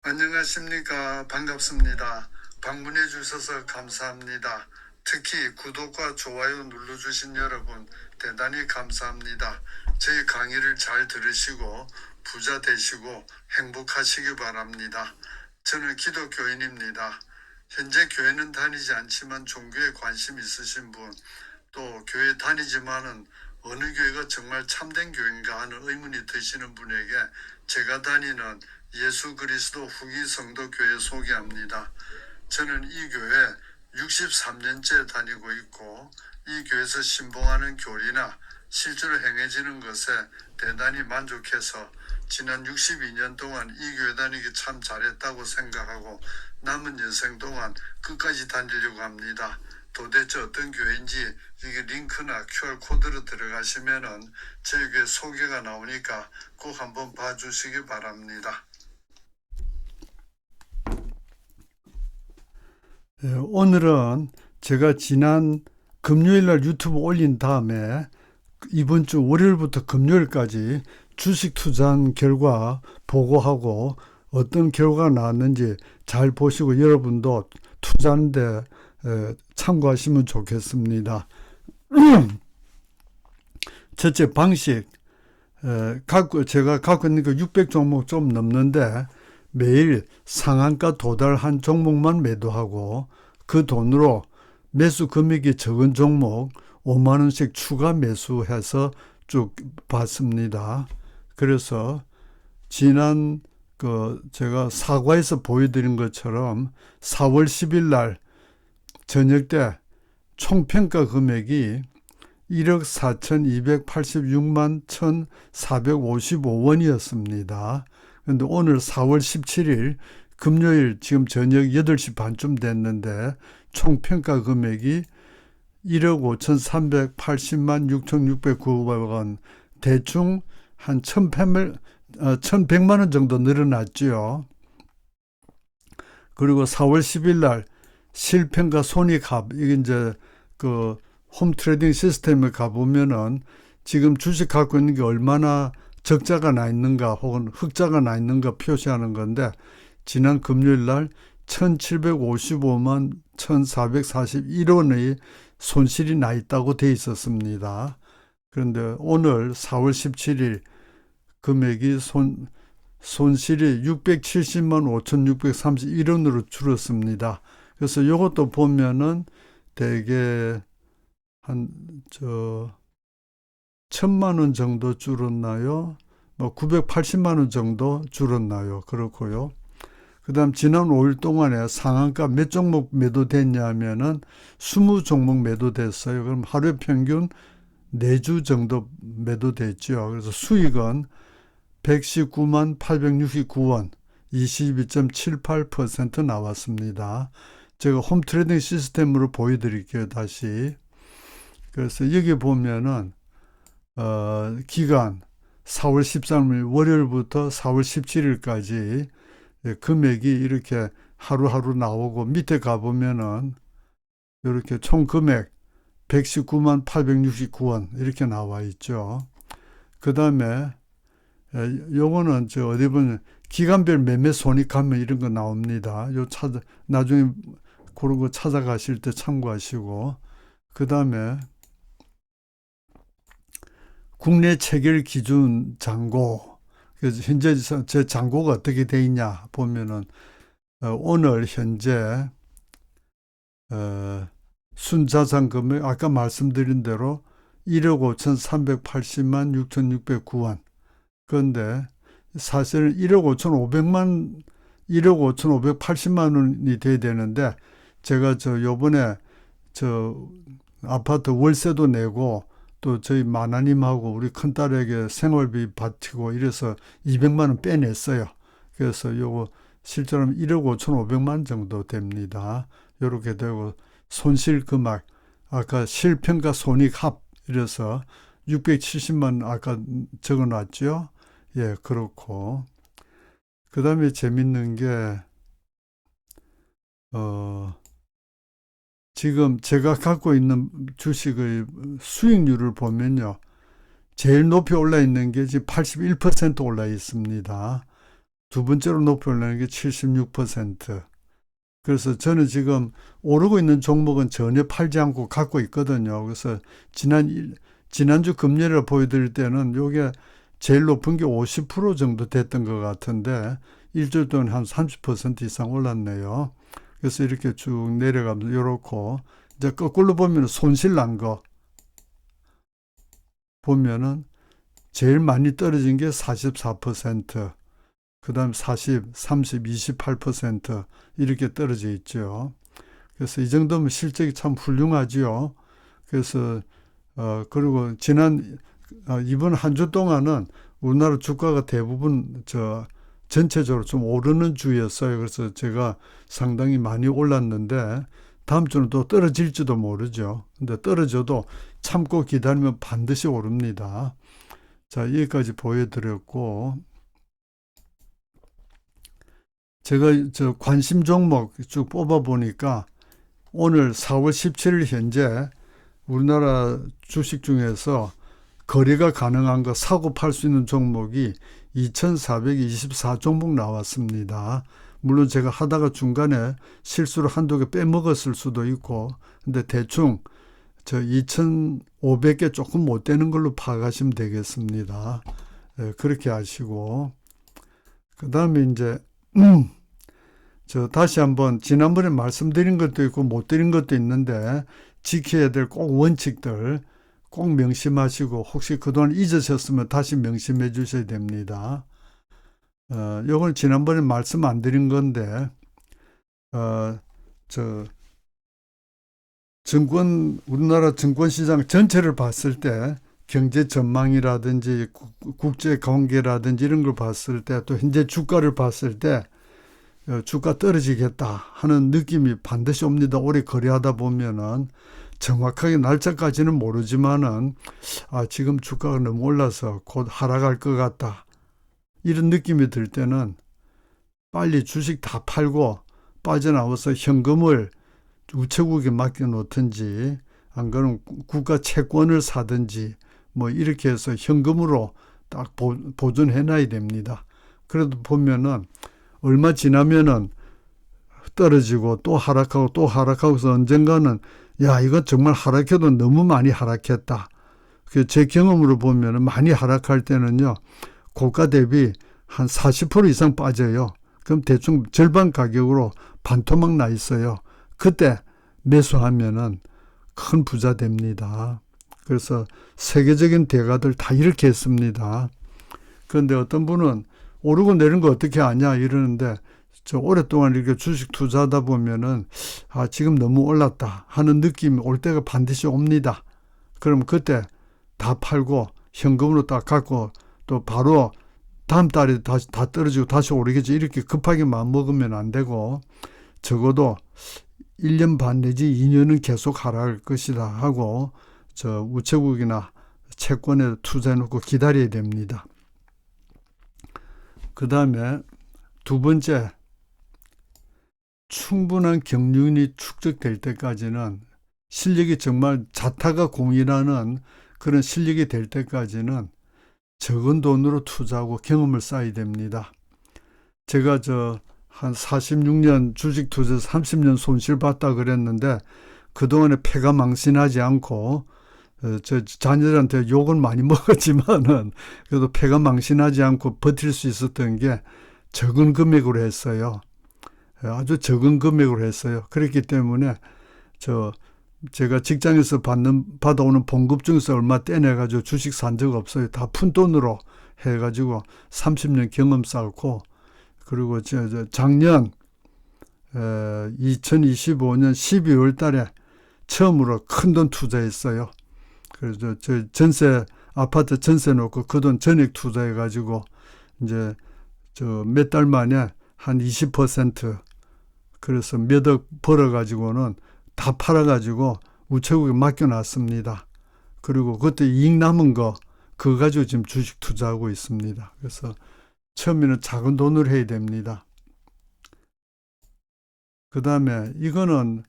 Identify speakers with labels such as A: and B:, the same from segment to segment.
A: 안녕하십니까. 반갑습니다. 방문해 주셔서 감사합니다. 특히 구독과 좋아요 눌러주신 여러분 대단히 감사합니다. 저희 강의를 잘 들으시고 부자 되시고 행복하시기 바랍니다. 저는 기독교인입니다. 현재 교회는 다니지 않지만 종교에 관심 있으신 분, 또 교회 다니지만은 어느 교회가 정말 참된 교회인가 하는 의문이 드시는 분에게 제가 다니는 예수 그리스도 후기 성도 교회 소개합니다. 저는 이 교회 63년째 다니고 있고 이 교회에서 신봉하는 교리나 실제로 행해지는 것에 대단히 만족해서 지난 62년 동안 이 교회 다니기 참 잘했다고 생각하고 남은 여생 동안 끝까지 다니려고 합니다. 도대체 어떤 교회인지 이게 링크나 QR코드로 들어가시면은 저희 교회 소개가 나오니까 꼭 한번 봐주시기 바랍니다. 오늘은 제가 지난 금요일날 유튜브 올린 다음에 이번 주 월요일부터 금요일까지 주식 투자한 결과 보고하고 어떤 결과가 나왔는지 잘 보시고 여러분도 투자하는데 참고하시면 좋겠습니다. 첫째 방식, 제가 갖고 있는 거 600 종목 좀 넘는데 매일 상한가 도달한 종목만 매도하고 그 돈으로 매수 금액이 적은 종목 5만 원씩 추가 매수해서 쭉 봤습니다. 그래서 지난 제가 사과에서 보여드린 것처럼 4월 10일 날 저녁 때 총평가 금액이 1억 4,286만 1,455원이었습니다. 그런데 오늘 4월 17일 금요일 지금 저녁 8시 반쯤 됐는데 총평가 금액이 1억 5,380만 6,609원, 대충 한 1,100만 원 정도 늘어났죠. 그리고 4월 10일 날 실평가 손익합, 이게 이제 그 홈트레이딩 시스템에 가보면은 지금 주식 갖고 있는 게 얼마나 적자가 나 있는가 혹은 흑자가 나 있는가 표시하는 건데 지난 금요일 날 1,755만 1,441원의 손실이 나 있다고 돼 있었습니다. 그런데 오늘 4월 17일 금액이 손실이 670만 5,631원으로 줄었습니다. 그래서 이것도 보면은 대개 한 1,000만 원 정도 줄었나요? 뭐 980만 원 정도 줄었나요? 그렇고요. 그 다음 지난 5일 동안에 상한가 몇 종목 매도됐냐 하면은 20종목 매도됐어요. 그럼 하루에 평균 4주 정도 매도됐죠. 그래서 수익은 119만 869원, 22.78% 나왔습니다. 제가 홈트레이딩 시스템으로 보여드릴게요. 다시. 그래서 여기 보면은 기간 4월 13일 월요일부터 4월 17일까지 금액이 이렇게 하루하루 나오고 밑에 가보면은 이렇게 총 금액 119만 869원 이렇게 나와 있죠. 그 다음에 요거는 어디 보면 기간별 매매 손익하면 이런 거 나옵니다. 나중에 그런 거 찾아가실 때 참고하시고 그 다음에 국내 체결 기준 잔고. 그래서 현재 제 잔고가 어떻게 돼 있냐 보면은 오늘 현재 순자산 금액 아까 말씀드린 대로 1억 5,380만 6,609원. 그런데 사실은 1억 5,580만 원이 돼야 되는데 제가 요번에 아파트 월세도 내고 또 저희 마나님하고 우리 큰딸에게 생활비 바치고 이래서 200만 원 빼냈어요. 그래서 요거 실제로는 1억 5,500만 정도 됩니다. 요렇게 되고 손실 금액 아까 실평가 손익합 이래서 670만 아까 적어놨죠. 예, 그렇고 그 다음에 재밌는 게 지금 제가 갖고 있는 주식의 수익률을 보면요. 제일 높이 올라 있는 게 지금 81% 올라 있습니다. 두 번째로 높이 올라가는 게 76%. 그래서 저는 지금 오르고 있는 종목은 전혀 팔지 않고 갖고 있거든요. 그래서 지난주 금요일에 보여드릴 때는 요게 제일 높은 게 50% 정도 됐던 것 같은데 일주일 동안 한 30% 이상 올랐네요. 그래서 이렇게 쭉 내려가면서 요렇고 이제 거꾸로 보면 손실 난 거 보면은 제일 많이 떨어진 게 44%, 그 다음 40, 30, 28% 이렇게 떨어져 있죠. 그래서 이 정도면 실적이 참 훌륭하지요. 그래서 그리고 이번 한 주 동안은 우리나라 주가가 대부분 전체적으로 좀 오르는 주였어요. 그래서 제가 상당히 많이 올랐는데 다음 주는 또 떨어질지도 모르죠. 근데 떨어져도 참고 기다리면 반드시 오릅니다. 자, 여기까지 보여드렸고, 제가 관심 종목 쭉 뽑아보니까 오늘 4월 17일 현재 우리나라 주식 중에서 거래가 가능한 거 사고 팔 수 있는 종목이 2,424종목 나왔습니다. 물론 제가 하다가 중간에 실수로 한두 개 빼먹었을 수도 있고, 근데 대충 2,500개 조금 못 되는 걸로 파악하시면 되겠습니다. 그렇게 하시고, 그 다음에 이제 다시 한번 지난번에 말씀드린 것도 있고 못 드린 것도 있는데 지켜야 될 꼭 원칙들 꼭 명심하시고 혹시 그동안 잊으셨으면 다시 명심해 주셔야 됩니다. 요건 지난번에 말씀 안 드린 건데 우리나라 증권시장 전체를 봤을 때 경제 전망이라든지 국제 관계라든지 이런 걸 봤을 때 또 현재 주가를 봤을 때 주가 떨어지겠다 하는 느낌이 반드시 옵니다. 오래 거래하다 보면은 정확하게 날짜까지는 모르지만은 지금 주가가 너무 올라서 곧 하락할 것 같다. 이런 느낌이 들 때는 빨리 주식 다 팔고 빠져나와서 현금을 우체국에 맡겨 놓든지 안 그러면 국가 채권을 사든지 뭐 이렇게 해서 현금으로 딱 보존해 놔야 됩니다. 그래도 보면은 얼마 지나면은 떨어지고 또 하락하고 또 하락하고서 언젠가는 야, 이건 정말 하락해도 너무 많이 하락했다. 제 경험으로 보면은 많이 하락할 때는요, 고가 대비 한 40% 이상 빠져요. 그럼 대충 절반 가격으로 반토막 나 있어요. 그때 매수하면은 큰 부자 됩니다. 그래서 세계적인 대가들 다 이렇게 했습니다. 그런데 어떤 분은 오르고 내린 거 어떻게 아냐 이러는데 오랫동안 이렇게 주식 투자하다 보면은 지금 너무 올랐다 하는 느낌이 올 때가 반드시 옵니다. 그럼 그때 다 팔고 현금으로 딱 갖고 또 바로 다음 달에 다시 다 떨어지고 다시 오르겠지 이렇게 급하게 마음 먹으면 안 되고 적어도 1년 반 내지 2년은 계속 하락할 것이다 하고 우체국이나 채권에 투자해 놓고 기다려야 됩니다. 그 다음에 두 번째, 충분한 경륜이 축적될 때까지는 실력이 정말 자타가 공이라는 그런 실력이 될 때까지는 적은 돈으로 투자하고 경험을 쌓아야 됩니다. 제가 한 46년 주식 투자 30년 손실 봤다 그랬는데 그동안에 패가 망신하지 않고 자녀들한테 욕은 많이 먹었지만은 그래도 패가 망신하지 않고 버틸 수 있었던 게 적은 금액으로 했어요. 아주 적은 금액으로 했어요. 그렇기 때문에 제가 직장에서 받아오는 봉급 중에서 얼마 떼내가지고 주식 산 적 없어요. 다 푼돈으로 해가지고 30년 경험 쌓고 그리고 작년 2025년 12월 달에 처음으로 큰돈 투자했어요. 그래서 아파트 전세 놓고 그 돈 전액 투자해가지고 이제 몇 달 만에 한 20% 그래서 몇 억 벌어가지고는 다 팔아가지고 우체국에 맡겨놨습니다. 그리고 그때 이익 남은 그거 가지고 지금 주식 투자하고 있습니다. 그래서 처음에는 작은 돈으로 해야 됩니다. 그 다음에 이거는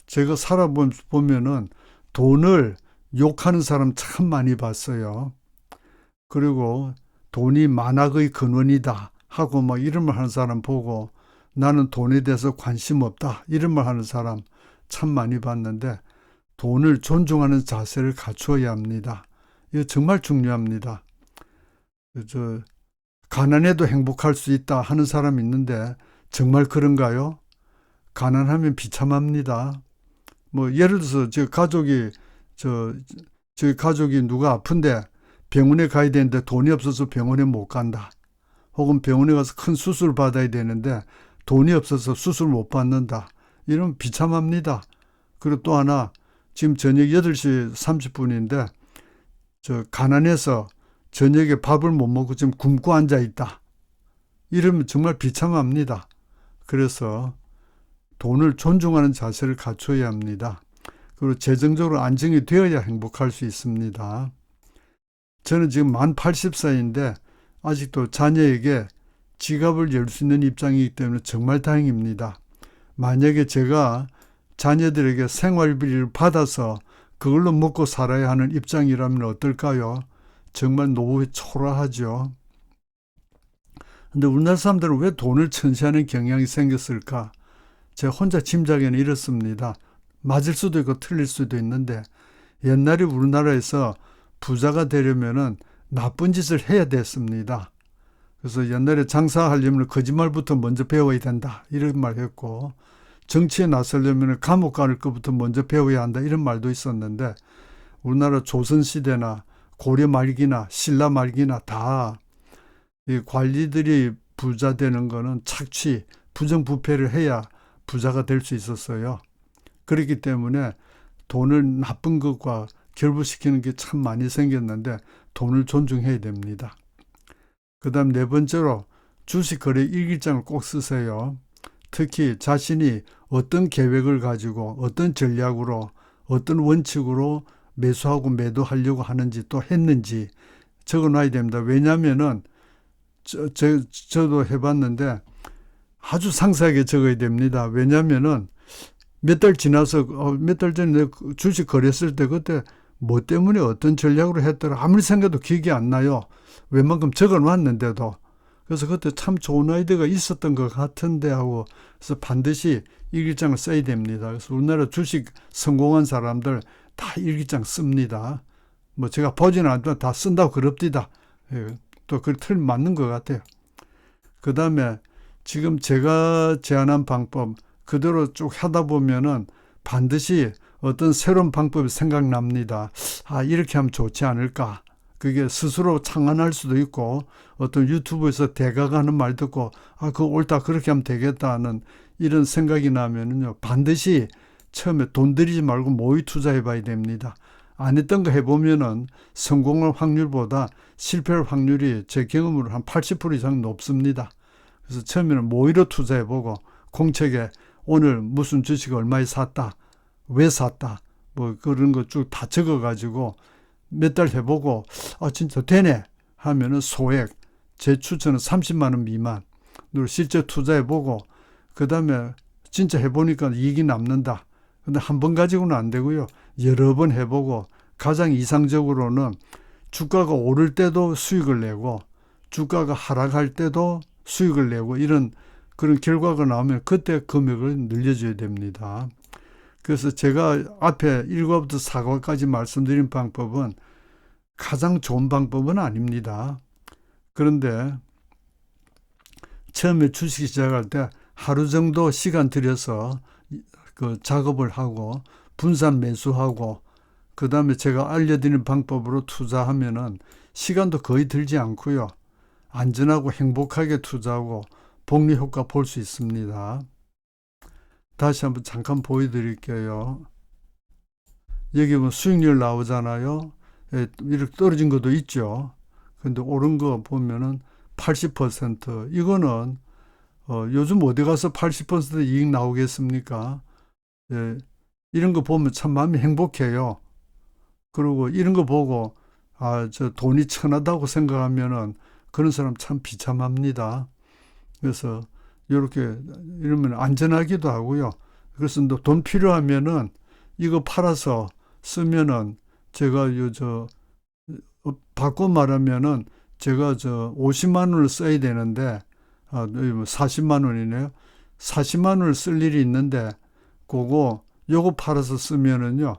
A: 제가 살아보면은 돈을 욕하는 사람 참 많이 봤어요. 그리고 돈이 만악의 근원이다 하고 막 이런 말 하는 사람 보고 나는 돈에 대해서 관심 없다 이런 말 하는 사람 참 많이 봤는데 돈을 존중하는 자세를 갖추어야 합니다. 이거 정말 중요합니다. 가난해도 행복할 수 있다 하는 사람이 있는데 정말 그런가요? 가난하면 비참합니다. 뭐 예를 들어서 저희 가족이 누가 아픈데 병원에 가야 되는데 돈이 없어서 병원에 못 간다. 혹은 병원에 가서 큰 수술 받아야 되는데 돈이 없어서 수술 못 받는다. 이러면 비참합니다. 그리고 또 하나 지금 저녁 8시 30분인데 가난해서 저녁에 밥을 못 먹고 지금 굶고 앉아 있다. 이러면 정말 비참합니다. 그래서 돈을 존중하는 자세를 갖춰야 합니다. 그리고 재정적으로 안정이 되어야 행복할 수 있습니다. 저는 지금 만 80살인데 아직도 자녀에게 지갑을 열 수 있는 입장이기 때문에 정말 다행입니다. 만약에 제가 자녀들에게 생활비를 받아서 그걸로 먹고 살아야 하는 입장이라면 어떨까요? 정말 노후에 초라하죠. 근데 우리나라 사람들은 왜 돈을 천시하는 경향이 생겼을까? 제가 혼자 짐작에는 이렇습니다. 맞을 수도 있고 틀릴 수도 있는데 옛날에 우리나라에서 부자가 되려면은 나쁜 짓을 해야 됐습니다. 그래서 옛날에 장사하려면 거짓말부터 먼저 배워야 된다 이런 말 했고 정치에 나서려면 감옥 갈 것부터 먼저 배워야 한다 이런 말도 있었는데 우리나라 조선시대나 고려 말기나 신라 말기나 다 이 관리들이 부자 되는 거는 착취, 부정부패를 해야 부자가 될 수 있었어요. 그렇기 때문에 돈을 나쁜 것과 결부시키는 게 참 많이 생겼는데 돈을 존중해야 됩니다. 그 다음 네 번째로 주식거래 일기장을 꼭 쓰세요. 특히 자신이 어떤 계획을 가지고 어떤 전략으로 어떤 원칙으로 매수하고 매도하려고 하는지 또 했는지 적어놔야 됩니다. 왜냐하면은 저도 해봤는데 아주 상세하게 적어야 됩니다. 왜냐하면은 몇 달 지나서 몇 달 전에 주식 거래했을 때 그때 뭐 때문에 어떤 전략으로 했더라 아무리 생각해도 기억이 안 나요. 웬만큼 적어놨는데도. 그래서 그때 참 좋은 아이디어가 있었던 것 같은데 하고 그래서 반드시 일기장을 써야 됩니다. 그래서 우리나라 주식 성공한 사람들 다 일기장 씁니다. 뭐 제가 보지는 않지만 다 쓴다고 그럽디다. 또 그 틀 맞는 것 같아요. 그 다음에 지금 제가 제안한 방법 그대로 쭉 하다 보면은 반드시 어떤 새로운 방법이 생각납니다. 아, 이렇게 하면 좋지 않을까. 그게 스스로 창안할 수도 있고 어떤 유튜브에서 대가가 하는 말 듣고 아, 그거 옳다. 그렇게 하면 되겠다 하는 이런 생각이 나면은요. 반드시 처음에 돈 들이지 말고 모의 투자해 봐야 됩니다. 안 했던 거 해보면은 성공할 확률보다 실패할 확률이 제 경험으로 한 80% 이상 높습니다. 그래서 처음에는 모의로 투자해보고 공책에 오늘 무슨 주식 얼마에 샀다, 왜 샀다, 뭐 그런 거 쭉 다 적어가지고 몇 달 해보고 아 진짜 되네 하면은 소액, 제 추천은 30만 원 미만 으로 실제 투자해보고 그 다음에 진짜 해보니까 이익이 남는다. 근데 한 번 가지고는 안 되고요. 여러 번 해보고 가장 이상적으로는 주가가 오를 때도 수익을 내고 주가가 하락할 때도 수익을 내고 이런 그런 결과가 나오면 그때 금액을 늘려줘야 됩니다. 그래서 제가 앞에 1과부터 4과까지 말씀드린 방법은 가장 좋은 방법은 아닙니다. 그런데 처음에 주식 시작할 때 하루 정도 시간 들여서 그 작업을 하고 분산 매수하고 그 다음에 제가 알려드리는 방법으로 투자하면은 시간도 거의 들지 않고요. 안전하고 행복하게 투자하고 복리 효과 볼 수 있습니다. 다시 한번 잠깐 보여드릴게요. 여기 보면 수익률 나오잖아요. 이렇게 떨어진 것도 있죠. 근데 오른 거 보면은 80%. 이거는 요즘 어디 가서 80% 이익 나오겠습니까? 예, 이런 거 보면 참 마음이 행복해요. 그리고 이런 거 보고 저 돈이 천하다고 생각하면은 그런 사람 참 비참합니다. 그래서 이렇게 이러면 안전하기도 하고요. 그래서 돈 필요하면은 이거 팔아서 쓰면은 제가 바꿔 말하면은 제가 50만 원을 써야 되는데
B: 40만 원이네요. 40만 원을 쓸 일이 있는데 요거 팔아서 쓰면은요.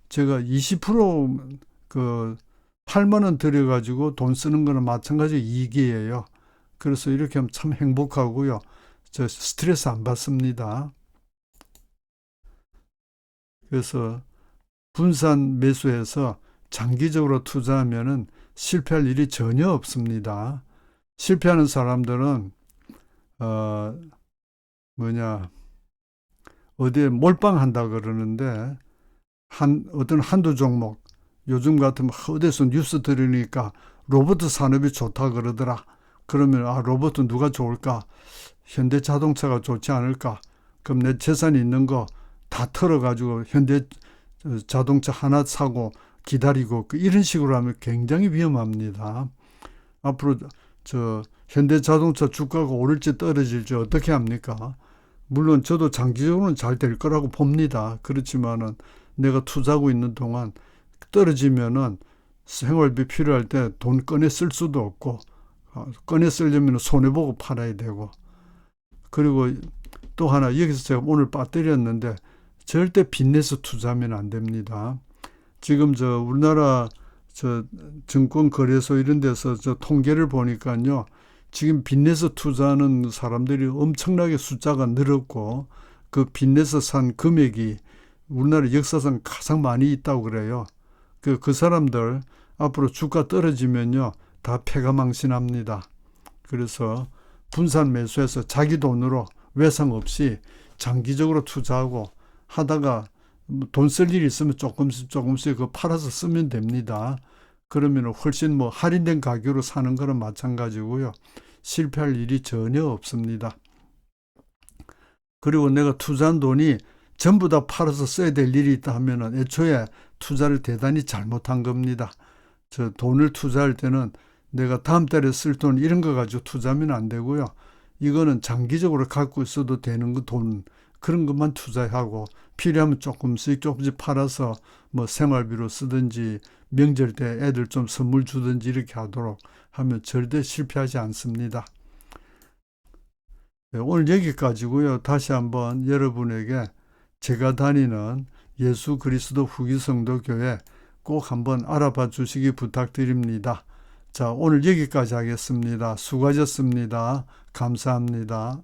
B: 제가 20% 8만 원 들여가지고 돈 쓰는 거는 마찬가지 이익이에요. 그래서 이렇게 하면 참 행복하고요. 저 스트레스 안 받습니다. 그래서 분산 매수해서 장기적으로 투자하면은 실패할 일이 전혀 없습니다. 실패하는 사람들은 어 어디에 몰빵한다 그러는데 어떤 한두 종목 요즘 같으면 어디서 뉴스 들으니까 로봇 산업이 좋다 그러더라. 그러면 로봇 누가 좋을까? 현대자동차가 좋지 않을까? 그럼 내 재산이 있는 거 다 털어가지고 현대자동차 하나 사고 기다리고 이런 식으로 하면 굉장히 위험합니다. 앞으로 현대자동차 주가가 오를지 떨어질지 어떻게 합니까? 물론 저도 장기적으로는 잘 될 거라고 봅니다. 그렇지만은 내가 투자하고 있는 동안 떨어지면은 생활비 필요할 때 돈 꺼내 쓸 수도 없고 꺼내 쓰려면 손해보고 팔아야 되고 그리고 또 하나 여기서 제가 오늘 빠뜨렸는데 절대 빚내서 투자하면 안 됩니다. 지금 우리나라 증권거래소 이런 데서 통계를 보니까요. 지금 빚내서 투자하는 사람들이 엄청나게 숫자가 늘었고 그 빚내서 산 금액이 우리나라 역사상 가장 많이 있다고 그래요. 그 사람들 앞으로 주가 떨어지면요. 다 패가망신합니다. 그래서 분산 매수해서 자기 돈으로 외상 없이 장기적으로 투자하고 하다가 돈 쓸 일이 있으면 조금씩 그거 팔아서 쓰면 됩니다. 그러면 훨씬 할인된 가격으로 사는 거랑 마찬가지고요. 실패할 일이 전혀 없습니다. 그리고 내가 투자한 돈이 전부 다 팔아서 써야 될 일이 있다 하면은 애초에 투자를 대단히 잘못한 겁니다. 돈을 투자할 때는 내가 다음 달에 쓸 돈 이런 거 가지고 투자하면 안 되고요. 이거는 장기적으로 갖고 있어도 되는 돈 그런 것만 투자하고 필요하면 조금씩 팔아서 생활비로 쓰든지 명절 때 애들 좀 선물 주든지 이렇게 하도록 하면 절대 실패하지 않습니다. 네, 오늘 여기까지고요. 다시 한번 여러분에게 제가 다니는 예수 그리스도 후기성도교회 꼭 한번 알아봐 주시기 부탁드립니다. 자, 오늘 여기까지 하겠습니다. 수고하셨습니다. 감사합니다.